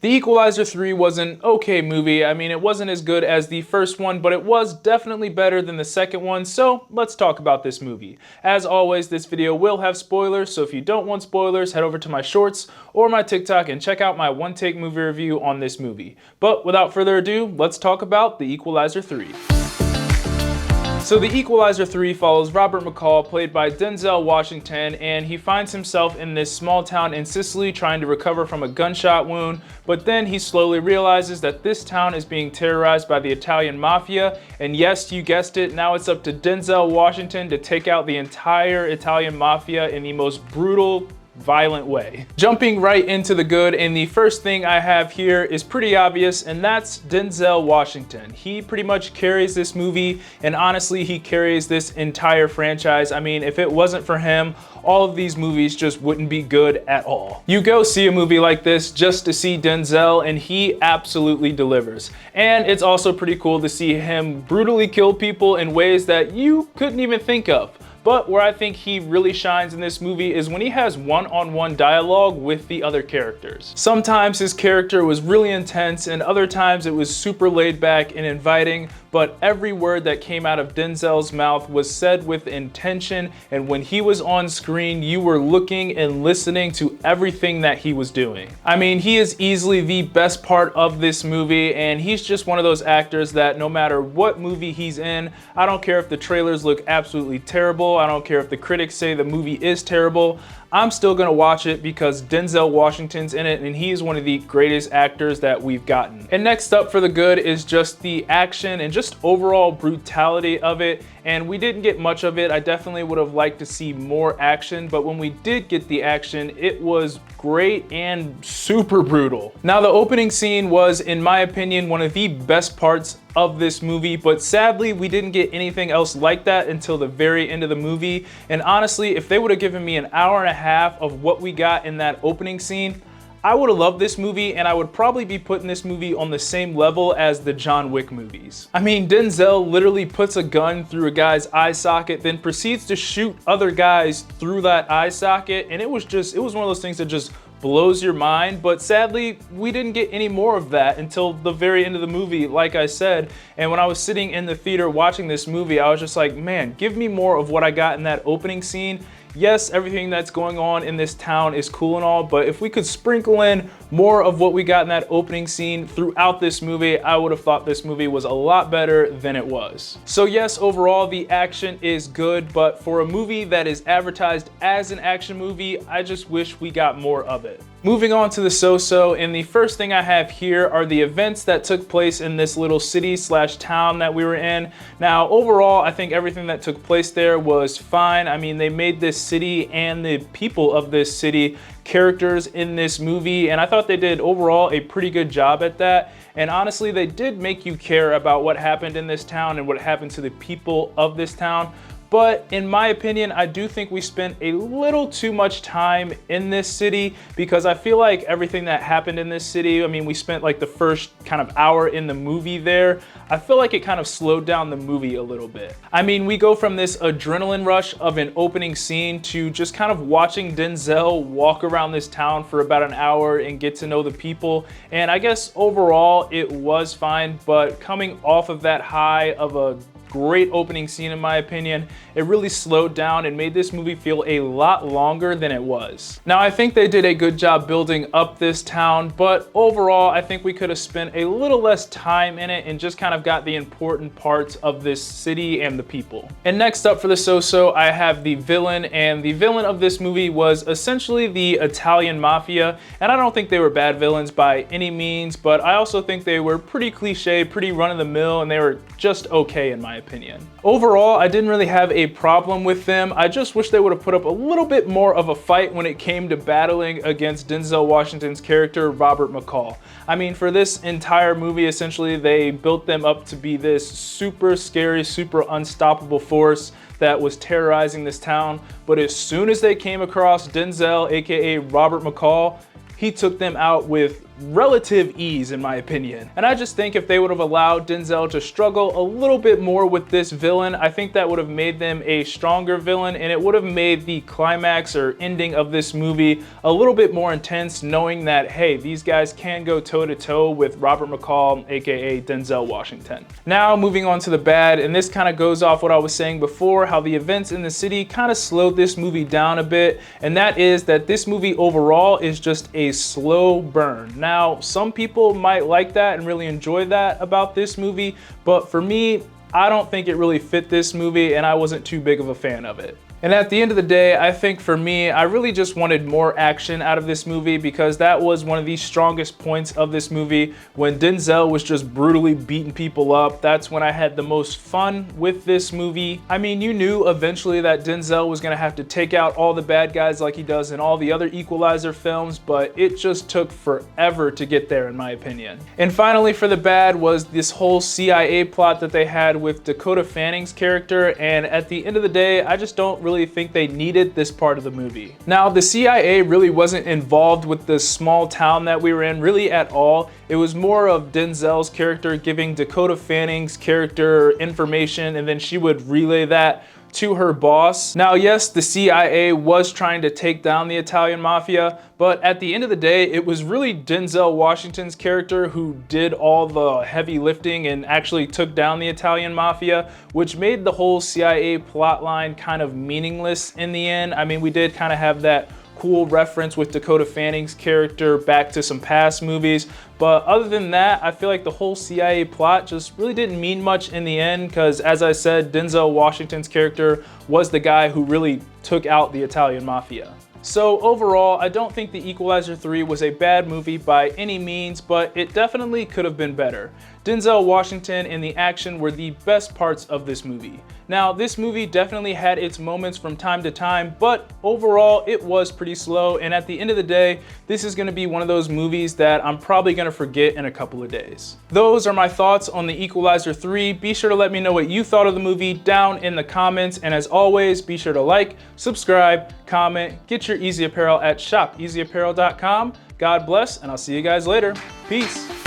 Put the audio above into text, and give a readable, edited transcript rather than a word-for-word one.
The Equalizer 3 was an okay movie. I mean, it wasn't as good as the first one, but it was definitely better than the second one, so let's talk about this movie. As always, this video will have spoilers, so if you don't want spoilers, head over to my shorts or my TikTok and check out my one-take movie review on this movie. But without further ado, let's talk about The Equalizer 3. So The Equalizer 3 follows Robert McCall, played by Denzel Washington, and he finds himself in this small town in Sicily trying to recover from a gunshot wound, but then he slowly realizes that this town is being terrorized by the Italian mafia, and yes, you guessed it, now it's up to Denzel Washington to take out the entire Italian mafia in the most brutal, violent way. Jumping right into the good, and the first thing I have here is pretty obvious, and that's Denzel Washington. He pretty much carries this movie, and honestly, he carries this entire franchise. I mean, if it wasn't for him, all of these movies just wouldn't be good at all. You go see a movie like this just to see Denzel, and he absolutely delivers. And it's also pretty cool to see him brutally kill people in ways that you couldn't even think of. But where I think he really shines in this movie is when he has one-on-one dialogue with the other characters. Sometimes his character was really intense, and other times it was super laid back and inviting, but every word that came out of Denzel's mouth was said with intention, and when he was on screen, you were looking and listening to everything that he was doing. I mean, he is easily the best part of this movie, and he's just one of those actors that no matter what movie he's in, I don't care if the trailers look absolutely terrible, I don't care if the critics say the movie is terrible, I'm still gonna watch it because Denzel Washington's in it and he is one of the greatest actors that we've gotten. And next up for the good is just the action and just overall brutality of it. And we didn't get much of it. I definitely would have liked to see more action, but when we did get the action, it was great and super brutal. Now the opening scene was, in my opinion, one of the best parts of this movie, but sadly we didn't get anything else like that until the very end of the movie. And honestly, if they would have given me an hour and a half of what we got in that opening scene, I would have loved this movie, and I would probably be putting this movie on the same level as the John Wick movies. I mean, Denzel literally puts a gun through a guy's eye socket, then proceeds to shoot other guys through that eye socket, and it was one of those things that just blows your mind. But sadly, we didn't get any more of that until the very end of the movie, like I said. And when I was sitting in the theater watching this movie, I was just like, man, give me more of what I got in that opening scene. Yes, everything that's going on in this town is cool and all, but if we could sprinkle in more of what we got in that opening scene throughout this movie, I would have thought this movie was a lot better than it was. So yes, overall, the action is good, but for a movie that is advertised as an action movie, I just wish we got more of it. Moving on to the so-so, and the first thing I have here are the events that took place in this little city/town that we were in. Now, overall, I think everything that took place there was fine. I mean, they made this city and the people of this city characters in this movie, and I thought they did overall a pretty good job at that. And honestly, they did make you care about what happened in this town and what happened to the people of this town. But in my opinion, I do think we spent a little too much time in this city, because I feel like everything that happened in this city, I mean, we spent like the first kind of hour in the movie there. I feel like it kind of slowed down the movie a little bit. I mean, we go from this adrenaline rush of an opening scene to just kind of watching Denzel walk around this town for about an hour and get to know the people. And I guess overall it was fine, but coming off of that high of a great opening scene, in my opinion, it really slowed down and made this movie feel a lot longer than it was. Now, I think they did a good job building up this town, but overall, I think we could have spent a little less time in it and just kind of got the important parts of this city and the people. And next up for the so-so, I have the villain, and the villain of this movie was essentially the Italian mafia, and I don't think they were bad villains by any means, but I also think they were pretty cliche, pretty run-of-the-mill, and they were just okay in my opinion. Overall, I didn't really have a problem with them. I just wish they would have put up a little bit more of a fight when it came to battling against Denzel Washington's character, Robert McCall. I mean, for this entire movie, essentially, they built them up to be this super scary, super unstoppable force that was terrorizing this town. But as soon as they came across Denzel, aka Robert McCall, he took them out with relative ease in my opinion. And I just think if they would have allowed Denzel to struggle a little bit more with this villain, I think that would have made them a stronger villain, and it would have made the climax or ending of this movie a little bit more intense, knowing that, hey, these guys can go toe to toe with Robert McCall, aka Denzel Washington. Now moving on to the bad, and this kind of goes off what I was saying before, how the events in the city kind of slowed this movie down a bit, and that is that this movie overall is just a slow burn. Now, some people might like that and really enjoy that about this movie, but for me, I don't think it really fit this movie, and I wasn't too big of a fan of it. And at the end of the day, I think for me, I really just wanted more action out of this movie, because that was one of the strongest points of this movie. When Denzel was just brutally beating people up, that's when I had the most fun with this movie. I mean, you knew eventually that Denzel was gonna have to take out all the bad guys like he does in all the other Equalizer films, but it just took forever to get there in my opinion. And finally, for the bad was this whole CIA plot that they had with Dakota Fanning's character, and at the end of the day, I just don't really think they needed this part of the movie. Now, the CIA really wasn't involved with this small town that we were in really at all. It was more of Denzel's character giving Dakota Fanning's character information, and then she would relay that to her boss. Now, yes, the CIA was trying to take down the Italian mafia, but at the end of the day, it was really Denzel Washington's character who did all the heavy lifting and actually took down the Italian mafia, which made the whole CIA plotline kind of meaningless in the end. I mean, we did kind of have that cool reference with Dakota Fanning's character back to some past movies, but other than that, I feel like the whole CIA plot just really didn't mean much in the end, because as I said, Denzel Washington's character was the guy who really took out the Italian mafia. So overall, I don't think The Equalizer 3 was a bad movie by any means, but it definitely could have been better. Denzel Washington and the action were the best parts of this movie. Now, this movie definitely had its moments from time to time, but overall it was pretty slow, and at the end of the day, this is gonna be one of those movies that I'm probably gonna forget in a couple of days. Those are my thoughts on The Equalizer 3. Be sure to let me know what you thought of the movie down in the comments, and as always, be sure to like, subscribe, comment, get your Eazy Apparel at shopeasyapparel.com. God bless, and I'll see you guys later. Peace.